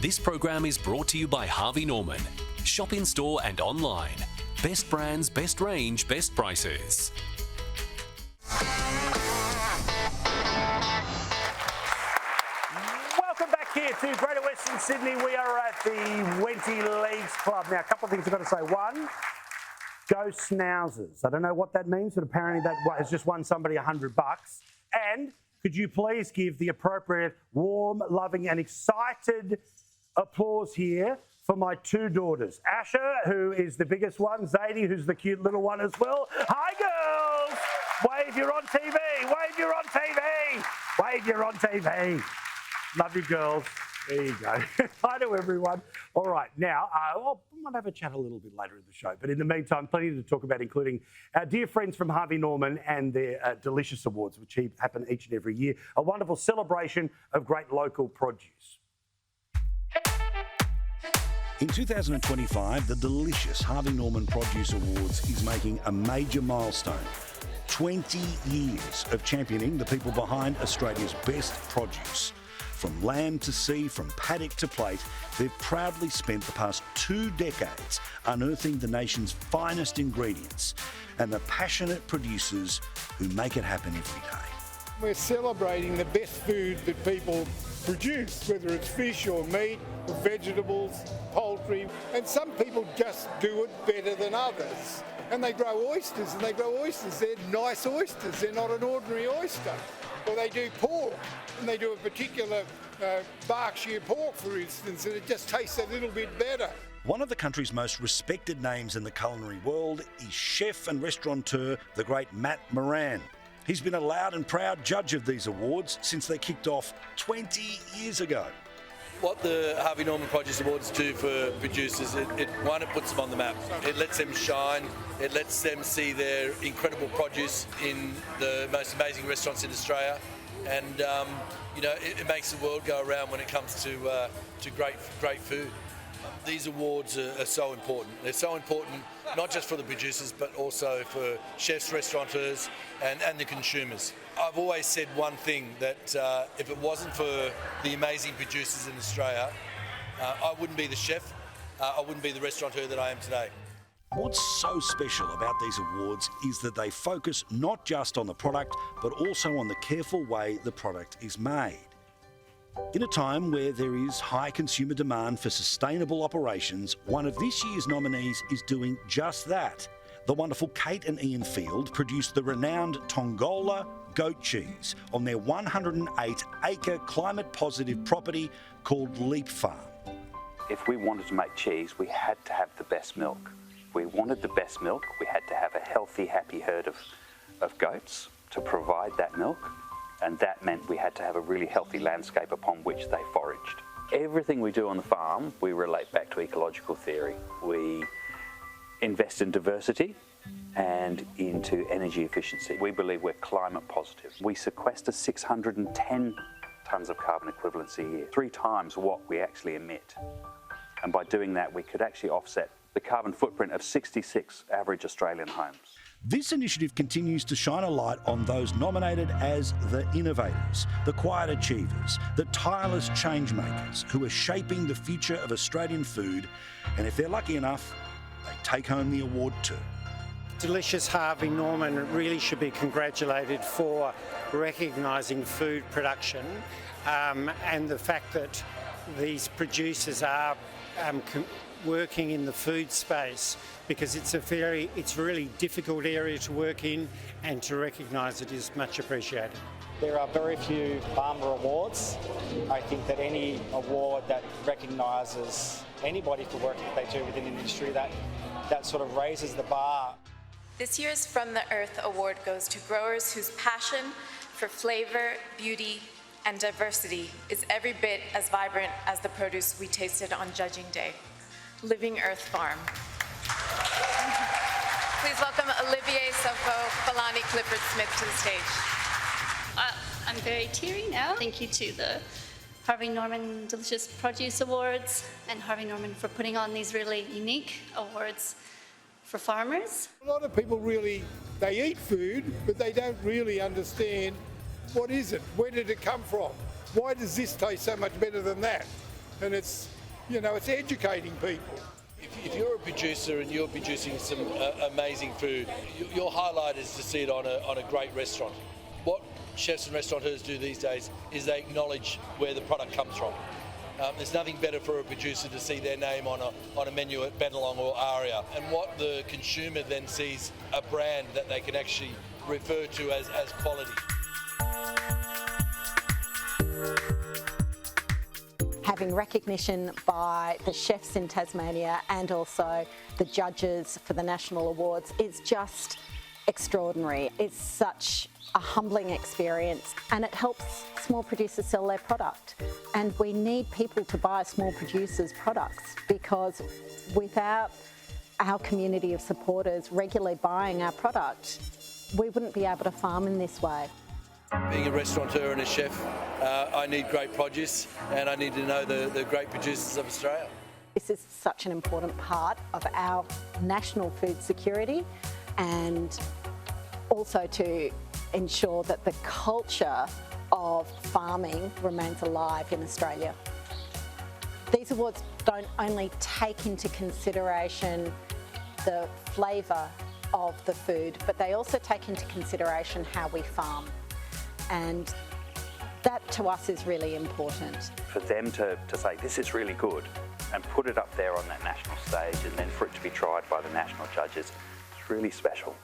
This program is brought to you by Harvey Norman. Shop in store and online. Best brands, best range, best prices. Welcome back here to Greater Western Sydney. We are at the Wenty Leagues Club. Now, a couple of things I've got to say. One, go Schnauzers. I don't know what that means, but apparently that has just won somebody $100. And could you please give the appropriate warm, loving and excited applause here for my two daughters. Asher, who is the biggest one, Zadie, who's the cute little one as well. Hi, girls! Wave, you're on TV! Wave, you're on TV! Wave, you're on TV! Love you, girls. There you go. Hi to everyone. All right, now, we might have a chat a little bit later in the show, but in the meantime, plenty to talk about, including our dear friends from Harvey Norman and their Delicious Awards, which happen each and every year. A wonderful celebration of great local produce. In 2025, the delicious Harvey Norman Produce Awards is making a major milestone. 20 years of championing the people behind Australia's best produce. From lamb to sea, from paddock to plate, they've proudly spent the past 2 decades unearthing the nation's finest ingredients and the passionate producers who make it happen every day. We're celebrating the best food that people produce, whether it's fish or meat or vegetables, poultry, and some people just do it better than others. And they grow oysters, they're nice oysters, they're not an ordinary oyster. Or they do pork, and they do a particular Berkshire pork, for instance, and it just tastes a little bit better. One of the country's most respected names in the culinary world is chef and restaurateur, the great Matt Moran. He's been a loud and proud judge of these awards since they kicked off 20 years ago. What the Harvey Norman Produce Awards do for producers, it puts them on the map. It lets them shine. It lets them see their incredible produce in the most amazing restaurants in Australia, and it makes the world go around when it comes to great food. These awards are so important. They're so important not just for the producers, but also for chefs, restaurateurs, and the consumers. I've always said one thing, that if it wasn't for the amazing producers in Australia, I wouldn't be the chef, I wouldn't be the restaurateur that I am today. What's so special about these awards is that they focus not just on the product, but also on the careful way the product is made. In a time where there is high consumer demand for sustainable operations, one of this year's nominees is doing just that. The wonderful Kate and Ian Field produced the renowned Tongola goat cheese on their 108-acre climate-positive property called Leap Farm. If we wanted to make cheese, we had to have the best milk. If we wanted the best milk, we had to have a healthy, happy herd of goats to provide that milk. And that meant we had to have a really healthy landscape upon which they foraged. Everything we do on the farm, we relate back to ecological theory. We invest in diversity and into energy efficiency. We believe we're climate positive. We sequester 610 tonnes of carbon equivalents a year, 3 times what we actually emit. And by doing that, we could actually offset the carbon footprint of 66 average Australian homes. This initiative continues to shine a light on those nominated as the innovators, the quiet achievers, the tireless changemakers who are shaping the future of Australian food, and if they're lucky enough, they take home the award too. Delicious Harvey Norman really should be congratulated for recognising food production and the fact that these producers are working in the food space, because it's a really difficult area to work in, and to recognise it is much appreciated. There are very few farmer awards. I think that any award that recognises anybody for work that they do within an industry, that sort of raises the bar. This year's From the Earth Award goes to growers whose passion for flavour, beauty and diversity is every bit as vibrant as the produce we tasted on Judging Day. Living Earth Farm. Please welcome Olivier Sofo, Falani Clifford Smith to the stage. I'm very teary now. Thank you to the Harvey Norman Delicious Produce Awards and Harvey Norman for putting on these really unique awards for farmers. A lot of people they eat food, but they don't really understand what is it, where did it come from, why does this taste so much better than that? and it's, you know, it's educating people. If you're a producer and you're producing some amazing food, your highlight is to see it on a great restaurant. What chefs and restaurateurs do these days is they acknowledge where the product comes from. There's nothing better for a producer to see their name on a menu at Bennelong or Aria, and what the consumer then sees a brand that they can actually refer to as quality. Having recognition by the chefs in Tasmania and also the judges for the national awards is just extraordinary. It's such a humbling experience, and it helps small producers sell their product. And we need people to buy small producers' products, because without our community of supporters regularly buying our product, we wouldn't be able to farm in this way. Being a restaurateur and a chef, I need great produce, and I need to know the great producers of Australia. This is such an important part of our national food security, and also to ensure that the culture of farming remains alive in Australia. These awards don't only take into consideration the flavour of the food, but they also take into consideration how we farm. And that to us is really important. For them to say this is really good and put it up there on that national stage, and then for it to be tried by the national judges, it's really special.